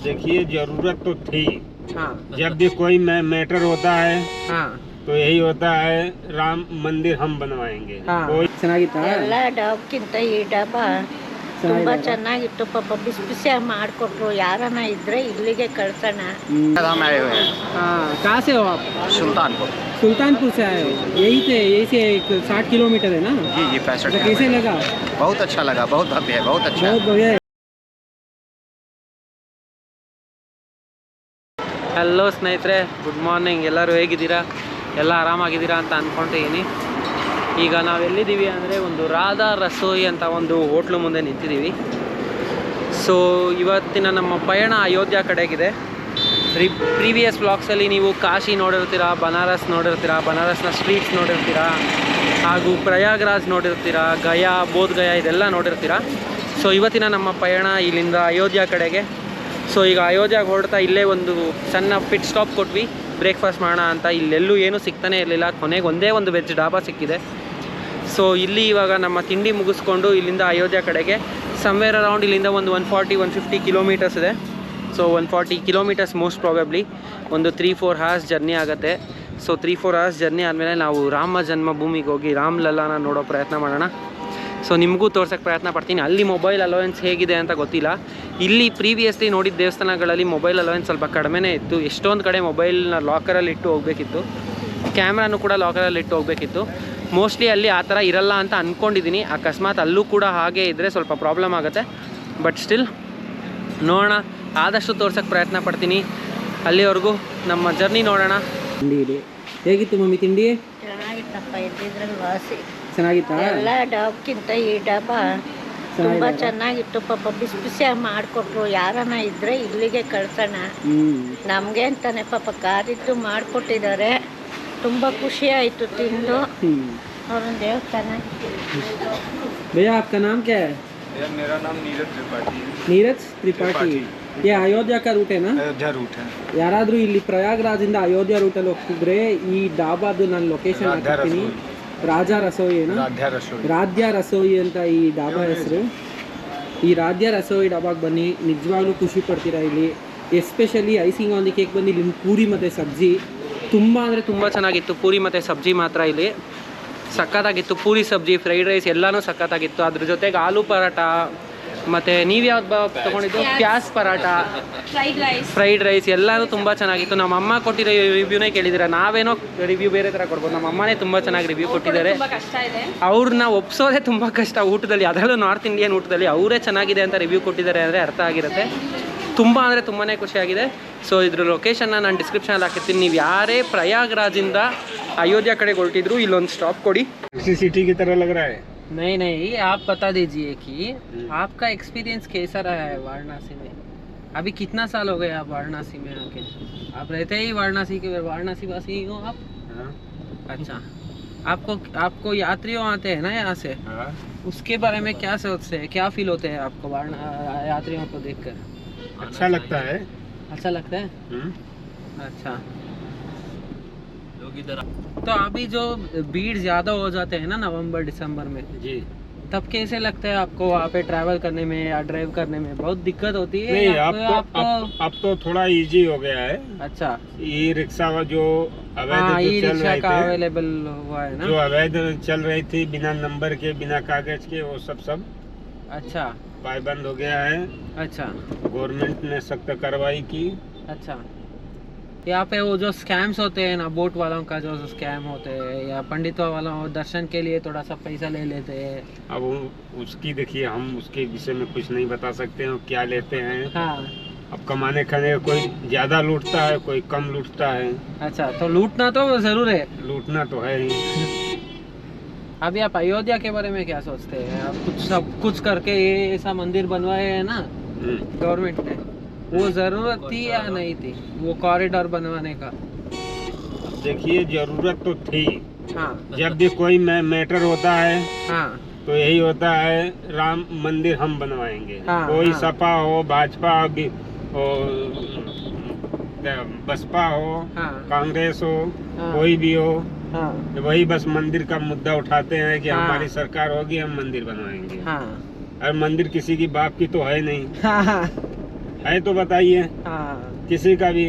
देखिए जरूरत तो थी। हाँ जब भी कोई मैटर होता है हाँ तो यही होता है राम मंदिर हम बनवाएंगे। हाँ कोई ಚೆನ್ನಾಗಿತ್ತಾ ಎಲ್ಲ ಡಬ್ಕಿಂತ ಈ ಡಬ್ಬ ತುಂಬಾ ಚೆನ್ನಾಗಿತ್ತು. ಪಾಪ ಬಿಸಿ ಬಿಸಿಯಾಗಿ ಮಾಡಿಕೊಟ್ರು. ಯಾರನ್ನ ಇದ್ರೆ ಇಲ್ಲಿಗೆ ಕಳ್ಸೋಣ. हम आए हुए हैं हाँ कहाँ से हो आप? सुल्तानपुर। सुल्तानपुर से आए हो? यही से 60 किलोमीटर है ना? जी जी 65 तो कैसे लगा? बहुत अच्छा लगा, बहुत भव्य है, बहुत अच्छा बहुत बढ़िया है। ಹಲೋ ಸ್ನೇಹಿತರೆ, ಗುಡ್ ಮಾರ್ನಿಂಗ್. ಎಲ್ಲರೂ ಹೇಗಿದ್ದೀರಾ? ಎಲ್ಲ ಆರಾಮಾಗಿದ್ದೀರಾ ಅಂತ ಅಂದ್ಕೊಂಡಿದ್ದೀನಿ. ಈಗ ನಾವು ಎಲ್ಲಿದ್ದೀವಿ ಅಂದರೆ ಒಂದು ರಾಧಾ ರಸೋಯಿ ಅಂತ ಒಂದು ಹೋಟ್ಲು ಮುಂದೆ ನಿಂತಿದ್ದೀವಿ. ಸೊ ಇವತ್ತಿನ ನಮ್ಮ ಪಯಣ ಅಯೋಧ್ಯ ಕಡೆಗಿದೆ. ಪ್ರೀವಿಯಸ್ ವ್ಲಾಗ್ಸಲ್ಲಿ ನೀವು ಕಾಶಿ ನೋಡಿರ್ತೀರಾ, ಬನಾರಸ್ ನೋಡಿರ್ತೀರಾ, ಬನಾರಸ್ನ ಸ್ಟ್ರೀಟ್ಸ್ ನೋಡಿರ್ತೀರಾ, ಹಾಗೂ ಪ್ರಯಾಗ್ರಾಜ್ ನೋಡಿರ್ತೀರಾ, ಗಯಾ, ಬೋಧ್ ಗಯಾ ಇದೆಲ್ಲ ನೋಡಿರ್ತೀರಾ. ಸೊ ಇವತ್ತಿನ ನಮ್ಮ ಪಯಣ ಇಲ್ಲಿಂದ ಅಯೋಧ್ಯ ಕಡೆಗೆ. ಸೊ ಈಗ ಅಯೋಧ್ಯೆಗೆ ಹೊರಡ್ತಾ ಇಲ್ಲೇ ಒಂದು ಸಣ್ಣ ಪಿಟ್ ಸ್ಟಾಪ್ ಕೊಟ್ವಿ ಬ್ರೇಕ್ಫಾಸ್ಟ್ ಮಾಡೋಣ ಅಂತ. ಇಲ್ಲೆಲ್ಲೂ ಏನೂ ಸಿಗ್ತಾನೆ ಇರಲಿಲ್ಲ. ಕೊನೆಗೆ ಒಂದೇ ಒಂದು ವೆಜ್ ಡಾಬಾ ಸಿಕ್ಕಿದೆ. ಸೊ ಇಲ್ಲಿ ಇವಾಗ ನಮ್ಮ ತಿಂಡಿ ಮುಗಿಸ್ಕೊಂಡು ಇಲ್ಲಿಂದ ಅಯೋಧ್ಯ ಕಡೆಗೆ ಸಮ್ವೇರ್ ಅರೌಂಡ್ ಇಲ್ಲಿಂದ ಒಂದು 140-150 ಕಿಲೋಮೀಟರ್ಸ್ ಇದೆ. ಸೊ 140 ಕಿಲೋಮೀಟರ್ಸ್ ಮೋಸ್ಟ್ ಪ್ರಾಬಬ್ಲಿ ಒಂದು 3-4 ಅವರ್ಸ್ ಜರ್ನಿ ಆಗುತ್ತೆ. ಸೊ 3-4 ಅವರ್ಸ್ ಜರ್ನಿ ಆದಮೇಲೆ ನಾವು ರಾಮ ಜನ್ಮಭೂಮಿಗೆ ಹೋಗಿ ರಾಮ್ಲಲ್ಲಾನ ನೋಡೋ ಪ್ರಯತ್ನ ಮಾಡೋಣ. ಸೊ ನಿಮಗೂ ತೋರ್ಸೋಕ್ಕೆ ಪ್ರಯತ್ನ ಪಡ್ತೀನಿ. ಅಲ್ಲಿ ಮೊಬೈಲ್ ಅಲೋವೆನ್ಸ್ ಹೇಗಿದೆ ಅಂತ ಗೊತ್ತಿಲ್ಲ. ಇಲ್ಲಿ ಪ್ರೀವಿಯಸ್ಲಿ ನೋಡಿದ ದೇವಸ್ಥಾನಗಳಲ್ಲಿ ಮೊಬೈಲ್ ಅಲೋವೆನ್ಸ್ ಸ್ವಲ್ಪ ಕಡಿಮೆನೇ ಇತ್ತು. ಎಷ್ಟೊಂದು ಕಡೆ ಮೊಬೈಲ್ನ ಲಾಕರಲ್ಲಿ ಇಟ್ಟು ಹೋಗಬೇಕಿತ್ತು, ಕ್ಯಾಮ್ರಾನು ಕೂಡ ಲಾಕರಲ್ಲಿ ಇಟ್ಟು ಹೋಗಬೇಕಿತ್ತು. ಮೋಸ್ಟ್ಲಿ ಅಲ್ಲಿ ಆ ಥರ ಇರಲ್ಲ ಅಂತ ಅಂದ್ಕೊಂಡಿದ್ದೀನಿ. ಅಕಸ್ಮಾತ್ ಅಲ್ಲೂ ಕೂಡ ಹಾಗೆ ಇದ್ದರೆ ಸ್ವಲ್ಪ ಪ್ರಾಬ್ಲಮ್ ಆಗುತ್ತೆ. ಬಟ್ ಸ್ಟಿಲ್ ನೋಡೋಣ, ಆದಷ್ಟು ತೋರ್ಸೋಕ್ಕೆ ಪ್ರಯತ್ನ ಪಡ್ತೀನಿ. ಅಲ್ಲಿವರೆಗೂ ನಮ್ಮ ಜರ್ನಿ ನೋಡೋಣ. ತಿಂಡಿ ಹೇಗಿತ್ತು ಮಮ್ಮಿ? ತಿಂಡಿ ಚೆನ್ನಾಗಿತ್ತಪ್ಪ. ಇದ್ದಿದ್ರಲ್ಲಿ ವಾಸಿ ಚೆನ್ನಾಗಿತ್ತಾ? ಎಲ್ಲ ಡಬ್ಕಿಂತ ಈ ಡಬ್ಬ ತುಂಬಾ ಚೆನ್ನಾಗಿತ್ತು. ಪಾಪ ಬಿಸಿ ಬಿಸಿಯಾಗಿ ಮಾಡಿಕೊಟ್ರು. ಯಾರನ್ನ ಇದ್ರೆ ಇಲ್ಲಿಗೆ ಕಳ್ಸೋಣ ನಮ್ಗೆ ಅಂತಾನೆ ಪಾಪ ಕಾರಿದ್ದು ಮಾಡಿಕೊಟ್ಟಿದ್ದಾರೆ. ತುಂಬಾ ಖುಷಿ ಆಯಿತು ತಿಂದು. ಅವ್ರನ್ನ ದೇವಸ್ಥಾನ. भैया आपका नाम क्या है? मेरा नाम नीरज त्रिपाठी। नीरज त्रिपाठी. ये अयोध्या का रूट है ना? अयोध्या रूट है। ಯಾರಾದರೂ ಇಲ್ಲಿ ಪ್ರಯಾಗ್ರಾಜಿಂದ ಅಯೋಧ್ಯ ರೂಟಲ್ಲಿ ಹೋಗ್ತಿದ್ರೆ ಈ ಡಾಬಾದು ನಾನು ಲೊಕೇಶನ್ ಹಾಕ್ತೀನಿ. ರಾಜಾ ರಸೋಯಿ ಏನೋ, ರಾಧ್ಯ ರಸೋಯಿ ಅಂತ ಈ ಡಾಬಾ ಹೆಸರು. ಈ ರಾಧ್ಯ ರಸೋಯಿ ಡಾಬಾಗೆ ಬನ್ನಿ, ನಿಜವಾಗ್ಲೂ ಖುಷಿ ಪಡ್ತೀರಾ. ಇಲ್ಲಿ especially icing on the cake ಬಂದು ಇಲ್ಲಿ ಪೂರಿ ಮತ್ತು ಸಬ್ಜಿ ತುಂಬ ಅಂದರೆ ತುಂಬ ಚೆನ್ನಾಗಿತ್ತು. ಪೂರಿ ಮತ್ತು ಸಬ್ಜಿ ಮಾತ್ರ ಇಲ್ಲಿ ಸಖತ್ತಾಗಿತ್ತು. ಪೂರಿ ಸಬ್ಜಿ, ಫ್ರೈಡ್ ರೈಸ್ ಎಲ್ಲನೂ ಸಖತ್ತಾಗಿತ್ತು. ಅದ್ರ ಜೊತೆಗೆ ಆಲೂ ಪರಾಟ ಮತ್ತು ನೀವು ಯಾವ್ದು ತೊಗೊಂಡಿದ್ದು? ಪ್ಯಾಸ್ ಪರಾಟ, ಫ್ರೈಡ್ ರೈಸ್ ಎಲ್ಲನೂ ತುಂಬ ಚೆನ್ನಾಗಿತ್ತು. ನಮ್ಮ ಅಮ್ಮ ಕೊಟ್ಟಿರೋ ರಿವ್ಯೂನೇ ಕೇಳಿದ್ದೀರಾ. ನಾವೇನೋ ರಿವ್ಯೂ ಬೇರೆ ಥರ ಕೊಡ್ಬೋದು. ನಮ್ಮ ಅಮ್ಮನೇ ತುಂಬ ಚೆನ್ನಾಗಿ ರಿವ್ಯೂ ಕೊಟ್ಟಿದ್ದಾರೆ. ಅವ್ರನ್ನ ಒಪ್ಸೋದೇ ತುಂಬ ಕಷ್ಟ ಊಟದಲ್ಲಿ, ಅದರಲ್ಲೂ ನಾರ್ತ್ ಇಂಡಿಯನ್ ಊಟದಲ್ಲಿ. ಅವರೇ ಚೆನ್ನಾಗಿದೆ ಅಂತ ರಿವ್ಯೂ ಕೊಟ್ಟಿದ್ದಾರೆ ಅಂದರೆ ಅರ್ಥ ಆಗಿರುತ್ತೆ. ತುಂಬ ಅಂದರೆ ತುಂಬಾ ಖುಷಿಯಾಗಿದೆ. ಸೊ ಇದ್ರ ಲೊಕೇಶನ್ನ ನಾನು ಡಿಸ್ಕ್ರಿಪ್ಷನಲ್ಲಿ ಹಾಕಿರ್ತೀನಿ. ನೀವು ಯಾರೇ ಪ್ರಯಾಗ್ರಾಜಿಂದ ಅಯೋಧ್ಯ ಕಡೆಗೆ ಹೊರಟಿದ್ರು ಇಲ್ಲೊಂದು ಸ್ಟಾಪ್ ಕೊಡಿ. सिटी की तरह लग रहा है। नहीं, आप बता दीजिए कि आपका एक्सपीरियंस कैसा रहा है वाराणसी में? अभी कितना साल हो गए आप वाराणसी में आके? आप रहते ही वाराणसी के, वाराणसी वासी ही हो आप? हाँ। अच्छा, आपको यात्रियों आते हैं ना यहाँ से, हाँ। उसके बारे में क्या सोचते हैं, क्या फील होते हैं आपको यात्रियों को देखकर? अच्छा लगता है। अच्छा लगता है। अच्छा, तो अभी जो भीड़ ज़्यादा हो जाते हैं ना नवंबर दिसंबर में जी, तब कैसे लगता है आपको वहाँ पे ट्रैवल करने में या ड्राइव करने में? बहुत दिक्कत होती है? नहीं आपको अब तो थोड़ा इजी हो गया है। अच्छा, ई रिक्शा जो अवैध हाँ, जो ई चल रिक्शा रहे का थे, अवेलेबल हुआ है ना? जो अवैध चल रही थी बिना नंबर के, बिना कागज के, वो सब अच्छा पाबंद हो गया है। अच्छा गवर्नमेंट ने सख्त कार्रवाई की। अच्छा, यहाँ पे वो जो स्कैम्स होते हैं ना, बोट वालों का जो स्कैम होते हैं, या पंडितों वालों दर्शन के लिए थोड़ा सा पैसा ले लेते हैं। अब उसकी देखिए, हम उसके विषय में कुछ नहीं बता सकते हैं क्या लेते हैं। हाँ, अब कमाने खाने कोई ज्यादा लूटता है, कोई कम लूटता है। अच्छा, तो लूटना तो जरूर है, लूटना तो है ही। अभी आप अयोध्या के बारे में क्या सोचते हैं? आप सब कुछ करके ये ऐसा मंदिर बनवाए हैं ना गवर्नमेंट ने, वो जरूरत थी या नहीं थी वो कॉरिडोर बनवाने का? देखिए जरूरत तो थी। हाँ जब भी कोई मैटर होता है हाँ तो यही होता है राम मंदिर हम बनवाएंगे। हाँ, कोई हाँ। सपा हो, भाजपा हो, बसपा हो, हाँ। कांग्रेस हो, हाँ। कोई भी हो, हाँ वही बस मंदिर का मुद्दा उठाते हैं कि हाँ। हमारी सरकार होगी हम मंदिर बनवाएंगे। हाँ और मंदिर किसी की बाप की तो है नहीं। हाँ हाँ है तो बताइए, हाँ किसी का भी।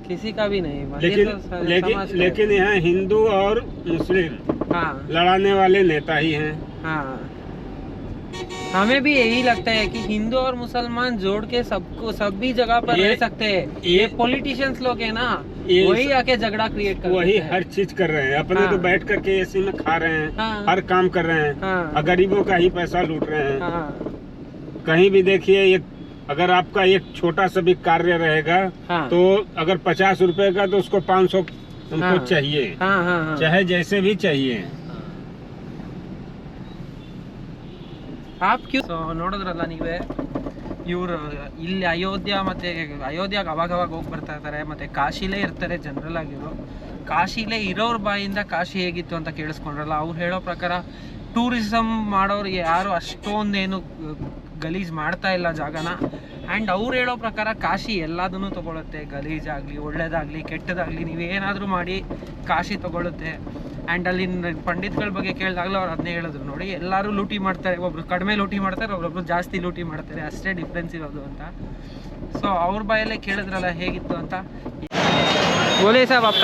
किसी का भी नहीं, ये लेकिन तो समाज लेकिन का है। लेकिन यहाँ हिंदू और मुस्लिम हाँ लड़ाने वाले नेता ही हैं। हाँ, हमें भी यही लगता है कि हिंदू और मुसलमान जोड़ के सबको सभी जगह पर रह सकते हैं। ये पॉलिटिशियंस लोग है ना, वही आके झगड़ा क्रिएट कर वही हर चीज कर रहे हैं। अपने हाँ। तो बैठ करके एसी में खा रहे हैं, हाँ। हर काम कर रहे हैं, हाँ। और गरीबों का ही पैसा लूट रहे हैं। हाँ कहीं भी देखिए, एक अगर आपका एक छोटा सा भी कार्य रहेगा, हाँ। तो अगर 50 रुपए का, तो उसको 500 हमको हाँ। चाहिए, हाँ हाँ हाँ। चाहे जैसे भी चाहिए। आप क्यों ನೋಡಿದ್ರಲ್ಲ ನೀವೇ, ಇವರು ಇಲ್ಲಿ ಅಯೋಧ್ಯಾಗ ಅವಾಗ ಹೋಗಿ ಬರ್ತಾ ಇರ್ತಾರೆ, ಮತ್ತೆ ಕಾಶಿಲೇ ಇರ್ತಾರೆ ಜನರಲ್ ಆಗಿರೋ. ಕಾಶಿಲೇ ಇರೋರ ಬಾಯಿಂದ ಕಾಶಿ ಹೇಗಿತ್ತು ಅಂತ ಕೇಳಿಸ್ಕೊಂಡ್ರಲ್ಲ, ಅವ್ರು ಹೇಳೋ ಪ್ರಕಾರ ಟೂರಿಸಮ್ ಮಾಡೋರು ಯಾರು ಅಷ್ಟೊಂದೇನು ಗಲೀಜ್ ಮಾಡ್ತಾ ಇಲ್ಲ ಜಾಗನ. ಆ್ಯಂಡ್ ಅವ್ರು ಹೇಳೋ ಪ್ರಕಾರ ಕಾಶಿ ಎಲ್ಲದನ್ನು ತೊಗೊಳುತ್ತೆ, ಗಲೀಜಾಗಲಿ ಒಳ್ಳೇದಾಗಲಿ ಕೆಟ್ಟದಾಗಲಿ ನೀವೇನಾದರೂ ಮಾಡಿ ಕಾಶಿ ತೊಗೊಳುತ್ತೆ. ಆ್ಯಂಡ್ ಅಲ್ಲಿ ಪಂಡಿತ್ಗಳ ಬಗ್ಗೆ ಕೇಳಿದಾಗಲೂ ಅವ್ರು ಅದನ್ನೇ ಹೇಳಿದ್ರು, ನೋಡಿ ಎಲ್ಲರೂ ಲೂಟಿ ಮಾಡ್ತಾರೆ, ಒಬ್ರು ಕಡಿಮೆ ಲೂಟಿ ಮಾಡ್ತಾರೆ, ಒಬ್ಬೊಬ್ರು ಜಾಸ್ತಿ ಲೂಟಿ ಮಾಡ್ತಾರೆ, ಅಷ್ಟೇ ಡಿಫ್ರೆನ್ಸ್ ಇರೋದು ಅಂತ. ಸೊ ಅವ್ರ ಬಾಯಲ್ಲೇ ಕೇಳಿದ್ರಲ್ಲ ಹೇಗಿತ್ತು ಅಂತ. ಬೋಲಿ ಸಾಬ್ आप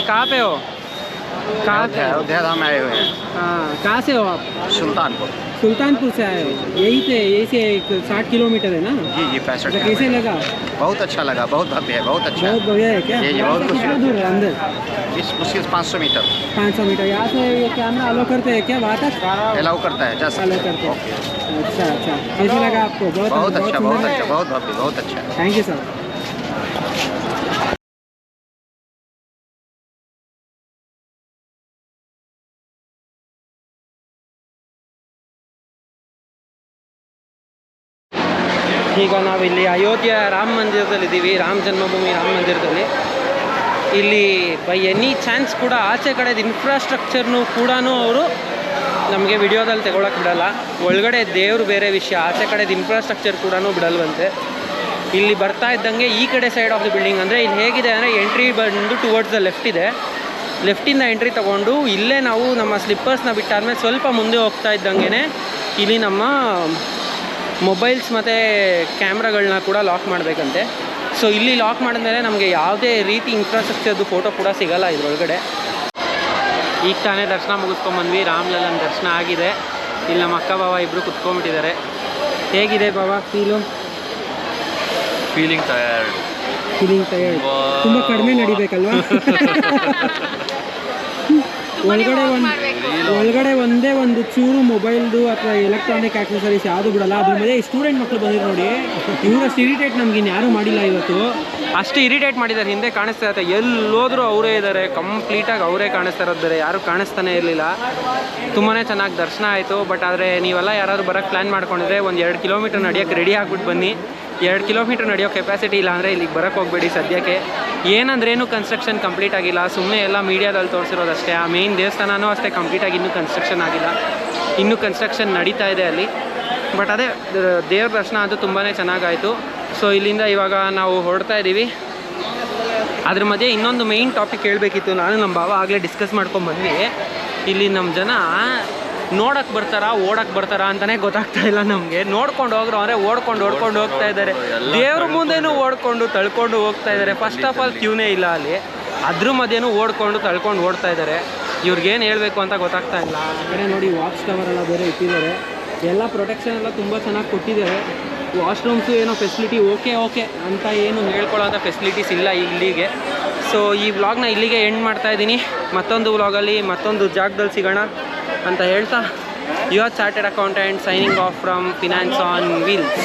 कहाँ पे हो? अयोध्या धाम आए हुए हैं। हाँ, कहाँ से हो आप? सुल्तानपुर। सुल्तानपुर से आए हो? यही से 60 किलोमीटर है ना? जी जी 65 कैसे लगा? बहुत अच्छा लगा, बहुत भव्य है, बहुत अच्छा बहुत बढ़िया है क्या? जी, यहाँ बहुत से खुशी कितना होती दूर है अंदर? इस मुश्किल 500 मीटर 500 मीटर। यहाँ से ये कैमरा अलो करते हैं क्या वहाँ तक? अलाउ करता है, जा अलो सकते करते हैं। हैं। अच्छा अच्छा, कैसे लगा आपको? बहुत अच्छा, बहुत सुंदर है? अच्छा, बहुत भव्य, बहुत अच्छा। Thank you sir. ಈಗ ನಾವಿಲ್ಲಿ ಅಯೋಧ್ಯೆ ರಾಮ ಮಂದಿರದಲ್ಲಿದ್ದೀವಿ, ರಾಮ ಜನ್ಮಭೂಮಿ ರಾಮ ಮಂದಿರದಲ್ಲಿ. ಇಲ್ಲಿ ಬೈ ಎನಿ ಚಾನ್ಸ್ ಕೂಡ ಆಚೆ ಕಡೆದ ಇನ್ಫ್ರಾಸ್ಟ್ರಕ್ಚರ್ನು ಕೂಡ ಅವರು ನಮಗೆ ವಿಡಿಯೋದಲ್ಲಿ ತಗೊಳಕ್ಕೆ ಬಿಡಲ್ಲ. ಒಳಗಡೆ ದೇವರು ಬೇರೆ ವಿಷಯ, ಆಚೆ ಕಡೆದ ಇನ್ಫ್ರಾಸ್ಟ್ರಕ್ಚರ್ ಕೂಡ ಬಿಡಲ್ವಂತೆ. ಇಲ್ಲಿ ಬರ್ತಾ ಇದ್ದಂಗೆ ಈ ಕಡೆ ಸೈಡ್ ಆಫ್ ದ ಬಿಲ್ಡಿಂಗ್ ಅಂದರೆ ಇಲ್ಲಿ ಹೇಗಿದೆ ಅಂದರೆ ಎಂಟ್ರಿ ಬಂದು ಟುವರ್ಡ್ಸ್ ದ ಲೆಫ್ಟ್ ಇದೆ. ಲೆಫ್ಟಿಂದ ಎಂಟ್ರಿ ತೊಗೊಂಡು ಇಲ್ಲೇ ನಾವು ನಮ್ಮ ಸ್ಲಿಪ್ಪರ್ಸ್ನ ಬಿಟ್ಟಾದ್ಮೇಲೆ ಸ್ವಲ್ಪ ಮುಂದೆ ಹೋಗ್ತಾ ಇದ್ದಂಗೆ ಇಲ್ಲಿ ನಮ್ಮ ಮೊಬೈಲ್ಸ್ ಮತ್ತು ಕ್ಯಾಮ್ರಾಗಳನ್ನ ಕೂಡ ಲಾಕ್ ಮಾಡಬೇಕಂತೆ. ಸೊ ಇಲ್ಲಿ ಲಾಕ್ ಮಾಡಿದ್ಮೇಲೆ ನಮಗೆ ಯಾವುದೇ ರೀತಿ ಇನ್ಫ್ರಾಸ್ಟ್ರಕ್ಚರ್ದು ಫೋಟೋ ಕೂಡ ಸಿಗೋಲ್ಲ ಇದ್ರೊಳಗಡೆ. ಈಗ ತಾನೇ ದರ್ಶನ ಮುಗಿಸ್ಕೊಂಬಂದ್ವಿ, ರಾಮ್ಲಲ್ಲನ ದರ್ಶನ ಆಗಿದೆ. ಇಲ್ಲಿ ನಮ್ಮ ಅಕ್ಕ ಬಾವ ಇಬ್ಬರು ಕುತ್ಕೊಂಡ್ಬಿಟ್ಟಿದ್ದಾರೆ. ಹೇಗಿದೆ ಬಾವ ಫೀಲಿಂಗ್ ಟಯರ್ಡ್. ತುಂಬ ಕಡಿಮೆ ನಡಿಬೇಕಲ್ವಾ? ಒಳಗಡೆ ಒಂದೇ ಒಂದು ಚೂರು ಮೊಬೈಲ್ದು ಅಥವಾ ಎಲೆಕ್ಟ್ರಾನಿಕ್ ಆಕ್ಸೆಸರೀಸ್ ಯಾವುದು ಬಿಡಲ್ಲ. ಅದ್ರ ಮೇಲೆ ಸ್ಟೂಡೆಂಟ್ ಮಕ್ಕಳು ಬಂದಿರು ನೋಡಿ, ಇವರಷ್ಟು ಇರಿಟೇಟ್ ನಮ್ಗೆ ಇನ್ಯಾರೂ ಮಾಡಿಲ್ಲ ಇವತ್ತು. ಅಷ್ಟು ಇರಿಟೇಟ್ ಮಾಡಿದ್ದಾರೆ. ಹಿಂದೆ ಕಾಣಿಸ್ತಾ ಇರುತ್ತೆ, ಎಲ್ಲೋದ್ರೂ ಅವರೇ ಇದ್ದಾರೆ, ಕಂಪ್ಲೀಟಾಗಿ ಅವರೇ ಕಾಣಿಸ್ತಾ ಇರೋದು, ಬೇರೆ ಯಾರೂ ಕಾಣಿಸ್ತಾನೆ ಇರಲಿಲ್ಲ. ತುಂಬಾ ಚೆನ್ನಾಗಿ ದರ್ಶನ ಆಯಿತು. ಬಟ್ ಆದರೆ ನೀವೆಲ್ಲ ಯಾರಾದರೂ ಬರೋಕ್ಕೆ ಪ್ಲ್ಯಾನ್ ಮಾಡ್ಕೊಂಡಿದ್ರೆ ಒಂದು 2 ಕಿಲೋಮೀಟರ್ ನಡೆಯೋಕ್ಕೆ ರೆಡಿ ಆಗ್ಬಿಟ್ಟು ಬನ್ನಿ. 2 ಕಿಲೋಮೀಟರ್ ನಡೆಯೋ ಕೆಪಾಸಿಟಿ ಇಲ್ಲ ಅಂದರೆ ಇಲ್ಲಿಗೆ ಬರೋಕ್ಕೆ ಹೋಗಬೇಡಿ ಸದ್ಯಕ್ಕೆ. ಏನಂದ್ರೇನು ಕನ್ಸ್ಟ್ರಕ್ಷನ್ ಕಂಪ್ಲೀಟ್ ಆಗಿಲ್ಲ, ಸುಮ್ಮನೆ ಎಲ್ಲ ಮೀಡಿಯಾದಲ್ಲಿ ತೋರಿಸಿರೋದಷ್ಟೇ. ಆ ಮೇಯ್ನ್ ದೇವಸ್ಥಾನವೂ ಅಷ್ಟೇ ಕಂಪ್ಲೀಟಾಗಿ ಇನ್ನೂ ಕನ್ಸ್ಟ್ರಕ್ಷನ್ ಆಗಿಲ್ಲ, ಇನ್ನೂ ಕನ್ಸ್ಟ್ರಕ್ಷನ್ ನಡೀತಾ ಇದೆ ಅಲ್ಲಿ. ಬಟ್ ಅದೇ ದೇವ್ರ ದರ್ಶನ ಅಂತೂ ತುಂಬಾ ಚೆನ್ನಾಗಾಯಿತು. ಸೊ ಇಲ್ಲಿಂದ ಇವಾಗ ನಾವು ಹೊರಡ್ತಾ ಇದ್ದೀವಿ. ಅದ್ರ ಮಧ್ಯೆ ಇನ್ನೊಂದು ಮೇಯ್ನ್ ಟಾಪಿಕ್ ಹೇಳಬೇಕಿತ್ತು, ನಾನು ನಮ್ಮ ಭಾವ ಆಗಲೇ ಡಿಸ್ಕಸ್ ಮಾಡ್ಕೊಂಡ್ಬಂದ್ವಿ. ಇಲ್ಲಿ ನಮ್ಮ ಜನ ನೋಡಕ್ಕೆ ಬರ್ತಾರಾ ಓಡಕ್ಕೆ ಬರ್ತಾರಾ ಅಂತಲೇ ಗೊತ್ತಾಗ್ತಾ ಇಲ್ಲ ನಮಗೆ. ನೋಡ್ಕೊಂಡು ಹೋಗ್ರು ಅಂದರೆ ಓಡ್ಕೊಂಡು ಹೋಗ್ತಾ ಇದ್ದಾರೆ. ದೇವ್ರ ಮುಂದೆನೂ ಓಡ್ಕೊಂಡು ತಳ್ಕೊಂಡು ಹೋಗ್ತಾ ಇದ್ದಾರೆ. ಫಸ್ಟ್ ಆಫ್ ಆಲ್ ಕ್ಯೂನೇ ಇಲ್ಲ ಅಲ್ಲಿ, ಅದ್ರ ಮಧ್ಯೆನೂ ಓಡ್ಕೊಂಡು ತಳ್ಕೊಂಡು ಓಡ್ತಾ ಇದ್ದಾರೆ. ಇವ್ರಿಗೇನು ಹೇಳಬೇಕು ಅಂತ ಗೊತ್ತಾಗ್ತಾ ಇಲ್ಲ. ಆ ಕಡೆ ನೋಡಿ ವಾಚ್ ಟವರ್ ಎಲ್ಲ ಬೇರೆ ಇಟ್ಟಿದ್ದಾರೆ, ಎಲ್ಲ ಪ್ರೊಟೆಕ್ಷನ್ ಎಲ್ಲ ತುಂಬ ಚೆನ್ನಾಗಿ ಕೊಟ್ಟಿದ್ದಾರೆ. ವಾಶ್ರೂಮ್ಸು ಏನೋ ಫೆಸಿಲಿಟಿ ಓಕೆ ಅಂತ ಏನು ಹೇಳ್ಕೊಳ್ಳೋಂಥ ಫೆಸಿಲಿಟೀಸ್ ಇಲ್ಲ ಇಲ್ಲಿಗೆ. ಸೊ ಈ ವ್ಲಾಗ್ನ ಇಲ್ಲಿಗೆ ಎಂಡ್ ಮಾಡ್ತಾ ಇದ್ದೀನಿ. ಮತ್ತೊಂದು ವ್ಲಾಗಲ್ಲಿ ಮತ್ತೊಂದು ಜಾಗದಲ್ಲಿ ಸಿಗೋಣ ಅಂತ ಹೇಳ್ತಾ, your chartered accountant signing off from finance on wheels.